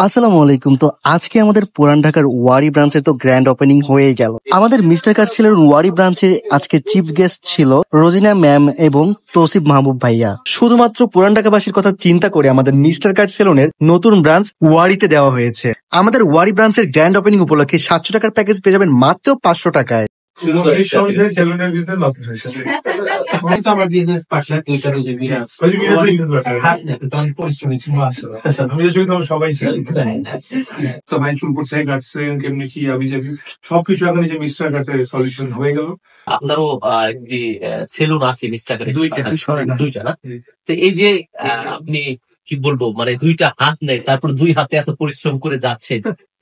আসসালামু আলাইকুম। তো আজকে আমাদের পুরান ঢাকার ওয়ারি ব্রাঞ্চের তো গ্র্যান্ড ওপেনিং হয়ে গেল। আমাদের মিস্টার কাট সেলুন ওয়ারি ব্রাঞ্চে আজকে চিফ গেস্ট ছিল রোজিনা ম্যাম এবং তৌসিফ মাহবুব ভাইয়া। শুধুমাত্র পুরান ঢাকাবাসীর কথা চিন্তা করে আমাদের মিস্টার কাট সেলুনের নতুন ব্রাঞ্চ ওয়ারিতে দেওয়া হয়েছে। আমাদের ওয়ারি ব্রাঞ্চের গ্র্যান্ড ওপেনিং উপলক্ষে 700 টাকার প্যাকেজ পেয়ে যাবেন মাত্র 500 টাকায়। আমার বিজনেস পার্টনার এইটার যে মিরাজ হাত নেতে তখন পরিশ্রমী ছিল আসলে আমি সবাই তো ভাই শুরু করছে কাটছেন কেমনি কি আমি যাবি সবকিছু এখন এই যে মিস্টার কাটের সলিউশন হয়ে গেল। আপনারও যে সেলুন আছে মিস্টার কাটের দুইটা না? তো এই যে আপনি কি বলবো মানে দুইটা হাত নেই তারপর দুই হাতে এত পরিশ্রম করে যাচ্ছে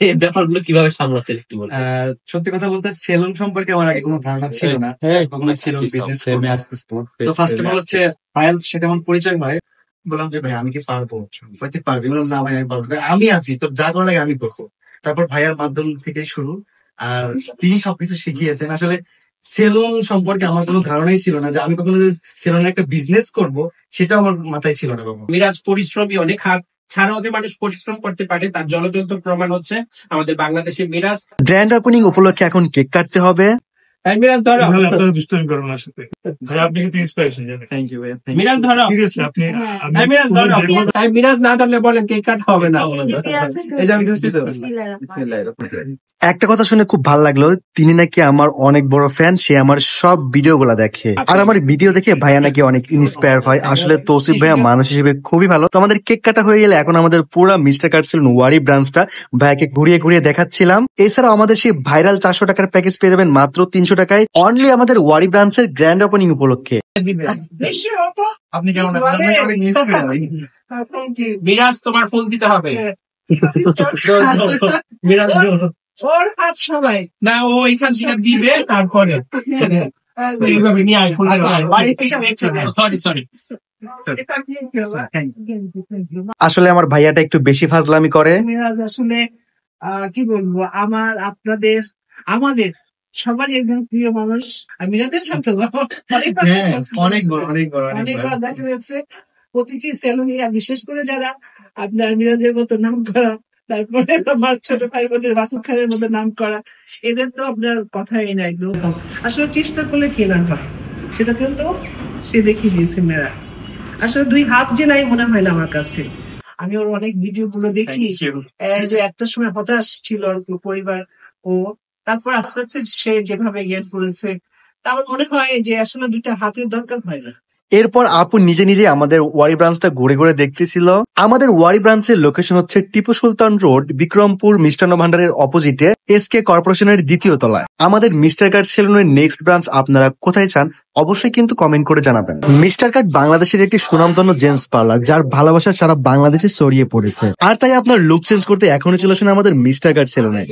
এই ব্যাপারগুলো কিভাবে সামলাচ্ছেন একটু বলুন। সত্যি কথা বলতে সেলুন সম্পর্কে আমার আগে কোনো ধারণা ছিল না। কখনো সেলুন বিজনেস করবে তো ফার্স্ট অফ অল হচ্ছে পায়েল সাথে আমার পরিচয় হয়। বললাম যে ভাই আমি কি পারবো? বলতে পারবি? বললাম না ভাই আমি পারবো, আমি আছি তো যা করা লাগে আমি করবো। তারপর ভাইয়ার মাধ্যম থেকে শুরু, আর তিনি সবকিছু শিখিয়েছেন। আসলে সেলুন সম্পর্কে আমার কোনো ধারণাই ছিল না যে আমি কখনো সেলুনে একটা বিজনেস করব, সেটা আমার মাথায় ছিল না কখনো। মিরাজ পরিশ্রমী অনেক, হাত ছাড়াও যে মানুষ পরিশ্রম করতে পারে তার জলজন্ত প্রমাণ হচ্ছে আমাদের বাংলাদেশের মিরাজ। গ্র্যান্ড ওপেনিং উপলক্ষে এখন কেক কাটতে হবে। মিরাজ ধরো, আপনারা দুষ্টামি করবেন না সাথে ভাই, আপনি কিন্তু ইন্সপিরেশন জানেন। থ্যাংক ইউ ভাই। মিরাজ ধরো, সিরিয়াসলি আপনি মিরাজ ধরো। মিরাজ না ধরলে বলেন কেক কাট হবে না। এই যে আমি ধরছি তো। একটা কথা শুনে খুব ভালো লাগলো, তিনি নাকি আমার অনেক বড় ফ্যান, সে আমার সব ভিডিও গুলা দেখে, আর আমার ভিডিও দেখে ভাইয়া নাকি অনেক ইন্সপায়ার হয়। আসলে তৌসিফ ভাইয়া মানুষ হিসেবে খুবই ভালো। তো আমাদের কেক কাটা হয়ে গেলে এখন আমাদের পুরো মিস্টার কাট সেলুন ওয়ারি ব্রাঞ্চটা ভাইয়াকে ঘুরিয়ে ঘুরিয়ে দেখাচ্ছিলাম। এছাড়াও আমাদের সেই ভাইরাল 400 টাকার প্যাকেজ পেয়ে যাবেন মাত্র 300 টাকায়, অনলি আমাদের ওয়ারি ব্রাঞ্চের গ্র্যান্ড ওপেনিং উপলক্ষে। আপনি কেমন আছেন? আপনাকে অনেক মিস করি ভাই। মিরাজ তোমার ফোন দিতে হবে। মিরাজ ওর হাত সবাই না, ও এখান থেকে দিবে তারপরে এইভাবে নিয়ে আয় ফোন। Sorry sorry. আসলে আমার ভাইয়াটা একটু বেশি ফাজলামি করে। মিরাজ আসলে কি বলবো, আপনাদের আমাদের সবারই একজন প্রিয় মানুষ। আর মিরাজের সাথে অনেক বড় অনেকবার দেখা হয়েছে প্রতিটি সেলুনে, বিশেষ করে যারা আপনার মিরাজের মতো নাম করা, তারপরে আমার ছোট ভাইয়ের মধ্যে বাসুদ খানের মধ্যে নাম করা, এদের তো আপনার কথাই নাই। একদম আসলে চেষ্টা করলে কেনার হয়, সেটা কিন্তু সে দেখিয়ে দিয়েছে মিরাজ। আসলে দুই হাত যে নাই মনে হয় না আমার কাছে। আমি ওর অনেক ভিডিও গুলো দেখি, যে একটা সময় হতাশ ছিল আর পরিবার, ও তারপর আস্তে আস্তে সে যেভাবে জ্ঞান করেছে, তারপর মনে হয় যে আসলে দুইটা হাতের দরকার হয় না। এরপর আপু নিজে নিজে আমাদের ওয়ারি ব্রাঞ্চটা ঘুরে ঘুরে দেখতেছিল। আমাদের ওয়ারি ব্রাঞ্চের লোকেশন হচ্ছে টিপু সুলতান রোড, বিক্রমপুর মিষ্টান্ন ভান্ডারের অপোজিটে, এসকে কর্পোরেশনের 2য় তলায়। আমাদের মিস্টার কাট সেলুনের নেক্সট ব্রাঞ্চ আপনারা কোথায় চান অবশ্যই কিন্তু কমেন্ট করে জানাবেন। মিস্টার কাট বাংলাদেশের একটি সুনামধন্য জেন্টস পার্লার, যার ভালোবাসা সারা বাংলাদেশে ছড়িয়ে পড়েছে, আর তাই আপনার লুক চেঞ্জ করতে এখনই চলে আসুন আমাদের মিস্টার কাট সেলুনে।